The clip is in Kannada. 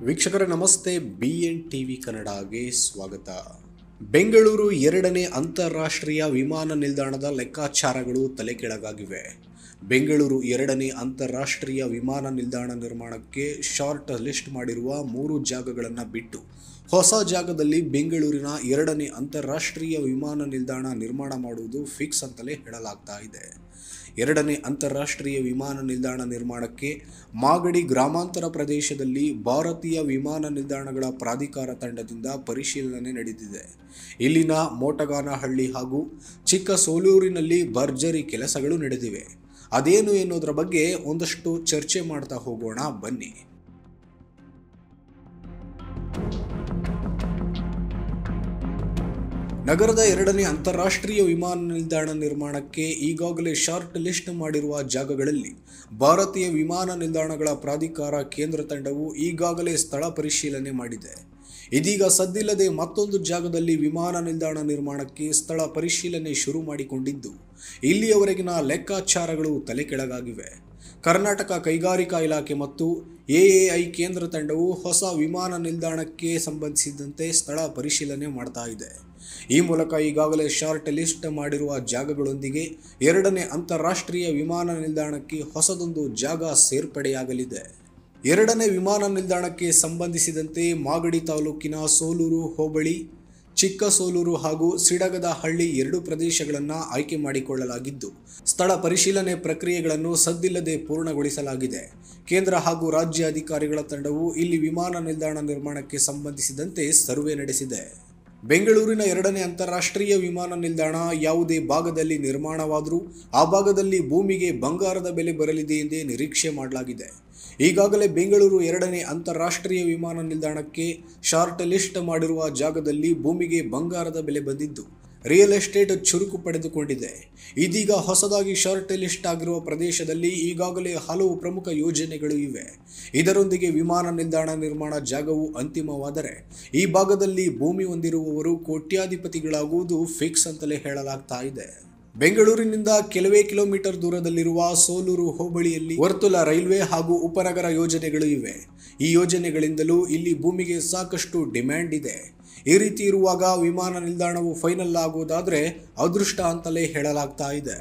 ವೀಕ್ಷಕರೇ ನಮಸ್ತೆ. BN ಟಿವಿ ಕನ್ನಡಗೆ ಸ್ವಾಗತ. ಬೆಂಗಳೂರು ಎರಡನೇ ಅಂತಾರಾಷ್ಟ್ರೀಯ ವಿಮಾನ ನಿಲ್ದಾಣದ ಲೆಕ್ಕಾಚಾರಗಳು ತಲೆಕೆಳಗಾಗಿವೆ. ಬೆಂಗಳೂರು ಎರಡನೇ ಅಂತಾರಾಷ್ಟ್ರೀಯ ವಿಮಾನ ನಿಲ್ದಾಣ ನಿರ್ಮಾಣಕ್ಕೆ ಶಾರ್ಟ್ ಲಿಸ್ಟ್ ಮಾಡಿರುವ 3 ಜಾಗಗಳನ್ನು ಬಿಟ್ಟು ಹೊಸ ಜಾಗದಲ್ಲಿ ಬೆಂಗಳೂರಿನ ಎರಡನೇ ಅಂತಾರಾಷ್ಟ್ರೀಯ ವಿಮಾನ ನಿಲ್ದಾಣ ನಿರ್ಮಾಣ ಮಾಡುವುದು ಫಿಕ್ಸ್ ಅಂತಲೇ ಹೇಳಲಾಗ್ತಾ ಇದೆ. ಎರಡನೇ ಅಂತಾರಾಷ್ಟ್ರೀಯ ವಿಮಾನ ನಿಲ್ದಾಣ ನಿರ್ಮಾಣಕ್ಕೆ ಮಾಗಡಿ ಗ್ರಾಮಾಂತರ ಪ್ರದೇಶದಲ್ಲಿ ಭಾರತೀಯ ವಿಮಾನ ನಿಲ್ದಾಣಗಳ ಪ್ರಾಧಿಕಾರ ತಂಡದಿಂದ ಪರಿಶೀಲನೆ ನಡೆದಿದೆ. ಇಲ್ಲಿನ ಮೋಟಗಾನಹಳ್ಳಿ ಹಾಗೂ ಚಿಕ್ಕಸೋಲೂರಿನಲ್ಲಿ ಭರ್ಜರಿ ಕೆಲಸಗಳು ನಡೆದಿವೆ. ಅದೇನು ಎನ್ನುವುದರ ಬಗ್ಗೆ ಒಂದಷ್ಟು ಚರ್ಚೆ ಮಾಡ್ತಾ ಹೋಗೋಣ ಬನ್ನಿ. ನಗರದ ಎರಡನೇ ಅಂತಾರಾಷ್ಟ್ರೀಯ ವಿಮಾನ ನಿಲ್ದಾಣ ನಿರ್ಮಾಣಕ್ಕೆ ಈಗಾಗಲೇ ಶಾರ್ಟ್ ಲಿಸ್ಟ್ ಮಾಡಿರುವ ಜಾಗಗಳಲ್ಲಿ ಭಾರತೀಯ ವಿಮಾನ ನಿಲ್ದಾಣಗಳ ಪ್ರಾಧಿಕಾರ ಕೇಂದ್ರ ತಂಡವು ಈಗಾಗಲೇ ಸ್ಥಳ ಪರಿಶೀಲನೆ ಮಾಡಿದೆ. ಇದೀಗ ಸದ್ದಿಲ್ಲದೆ ಮತ್ತೊಂದು ಜಾಗದಲ್ಲಿ ವಿಮಾನ ನಿಲ್ದಾಣ ನಿರ್ಮಾಣಕ್ಕೆ ಸ್ಥಳ ಪರಿಶೀಲನೆ ಶುರು ಮಾಡಿಕೊಂಡಿದ್ದು, ಇಲ್ಲಿಯವರೆಗಿನ ಲೆಕ್ಕಾಚಾರಗಳು ತಲೆಕೆಳಗಾಗಿವೆ. ಕರ್ನಾಟಕ ಕೈಗಾರಿಕಾ ಇಲಾಖೆ ಮತ್ತು AAI ಕೇಂದ್ರ ತಂಡವು ಹೊಸ ವಿಮಾನ ನಿಲ್ದಾಣಕ್ಕೆ ಸಂಬಂಧಿಸಿದಂತೆ ಸ್ಥಳ ಪರಿಶೀಲನೆ ಮಾಡ್ತಾ ಇದೆ. ಈ ಮೂಲಕ ಈಗಾಗಲೇ ಶಾರ್ಟ್ ಲಿಸ್ಟ್ ಮಾಡಿರುವ ಜಾಗಗಳೊಂದಿಗೆ ಎರಡನೇ ಅಂತಾರಾಷ್ಟ್ರೀಯ ವಿಮಾನ ನಿಲ್ದಾಣಕ್ಕೆ ಹೊಸದೊಂದು ಜಾಗ ಸೇರ್ಪಡೆಯಾಗಲಿದೆ. ಎರಡನೇ ವಿಮಾನ ನಿಲ್ದಾಣಕ್ಕೆ ಸಂಬಂಧಿಸಿದಂತೆ ಮಾಗಡಿ ತಾಲೂಕಿನ ಸೋಲೂರು ಹೋಬಳಿ, ಚಿಕ್ಕಸೋಲೂರು ಹಾಗೂ ಸಿಡಗದಹಳ್ಳಿ 2 ಪ್ರದೇಶಗಳನ್ನು ಆಯ್ಕೆ ಮಾಡಿಕೊಳ್ಳಲಾಗಿದ್ದು, ಸ್ಥಳ ಪರಿಶೀಲನೆ ಪ್ರಕ್ರಿಯೆಗಳನ್ನು ಸದ್ದಿಲ್ಲದೆ ಪೂರ್ಣಗೊಳಿಸಲಾಗಿದೆ. ಕೇಂದ್ರ ಹಾಗೂ ರಾಜ್ಯ ಅಧಿಕಾರಿಗಳ ತಂಡವು ಇಲ್ಲಿ ವಿಮಾನ ನಿಲ್ದಾಣ ನಿರ್ಮಾಣಕ್ಕೆ ಸಂಬಂಧಿಸಿದಂತೆ ಸರ್ವೆ ನಡೆಸಿದೆ. ಬೆಂಗಳೂರಿನ ಎರಡನೇ ಅಂತಾರಾಷ್ಟ್ರೀಯ ವಿಮಾನ ನಿಲ್ದಾಣ ಯಾವುದೇ ಭಾಗದಲ್ಲಿ ನಿರ್ಮಾಣವಾದರೂ ಆ ಭಾಗದಲ್ಲಿ ಭೂಮಿಗೆ ಬಂಗಾರದ ಬೆಲೆ ಬರಲಿದೆ ಎಂದೇ ನಿರೀಕ್ಷೆ ಮಾಡಲಾಗಿದೆ. ಈಗಾಗಲೇ ಬೆಂಗಳೂರು ಎರಡನೇ ಅಂತಾರಾಷ್ಟ್ರೀಯ ವಿಮಾನ ನಿಲ್ದಾಣಕ್ಕೆ ಶಾರ್ಟ್ ಲಿಸ್ಟ್ ಮಾಡಿರುವ ಜಾಗದಲ್ಲಿ ಭೂಮಿಗೆ ಬಂಗಾರದ ಬೆಲೆ ಬಂದಿದ್ದು, ರಿಯಲ್ ಎಸ್ಟೇಟ್ ಚುರುಕು ಪಡೆದುಕೊಂಡಿದೆ. ಇದೀಗ ಹೊಸದಾಗಿ ಶಾರ್ಟ್ ಲಿಸ್ಟ್ ಆಗಿರುವ ಪ್ರದೇಶದಲ್ಲಿ ಈಗಾಗಲೇ ಹಲವು ಪ್ರಮುಖ ಯೋಜನೆಗಳು ಇವೆ. ಇದರೊಂದಿಗೆ ವಿಮಾನ ನಿಲ್ದಾಣ ನಿರ್ಮಾಣ ಜಾಗವು ಅಂತಿಮವಾದರೆ ಈ ಭಾಗದಲ್ಲಿ ಭೂಮಿ ಹೊಂದಿರುವವರು ಕೋಟ್ಯಾಧಿಪತಿಗಳಾಗುವುದು ಫಿಕ್ಸ್ ಅಂತಲೇ ಹೇಳಲಾಗ್ತಾ ಇದೆ. ಬೆಂಗಳೂರಿನಿಂದ ಕೆಲವೇ ಕಿಲೋಮೀಟರ್ ದೂರದಲ್ಲಿರುವ ಸೋಲೂರು ಹೋಬಳಿಯಲ್ಲಿ ವರ್ತುಲ ರೈಲ್ವೆ ಹಾಗೂ ಉಪನಗರ ಯೋಜನೆಗಳು ಇವೆ. ಈ ಯೋಜನೆಗಳಿಂದಲೂ ಇಲ್ಲಿ ಭೂಮಿಗೆ ಸಾಕಷ್ಟು ಡಿಮ್ಯಾಂಡ್ ಇದೆ. ಈ ರೀತಿ ಇರುವಾಗ ವಿಮಾನ ನಿಲ್ದಾಣವು ಫೈನಲ್ ಆಗುವುದಾದರೆ ಅದೃಷ್ಟ ಅಂತಲೇ ಹೇಳಲಾಗ್ತಾ ಇದೆ.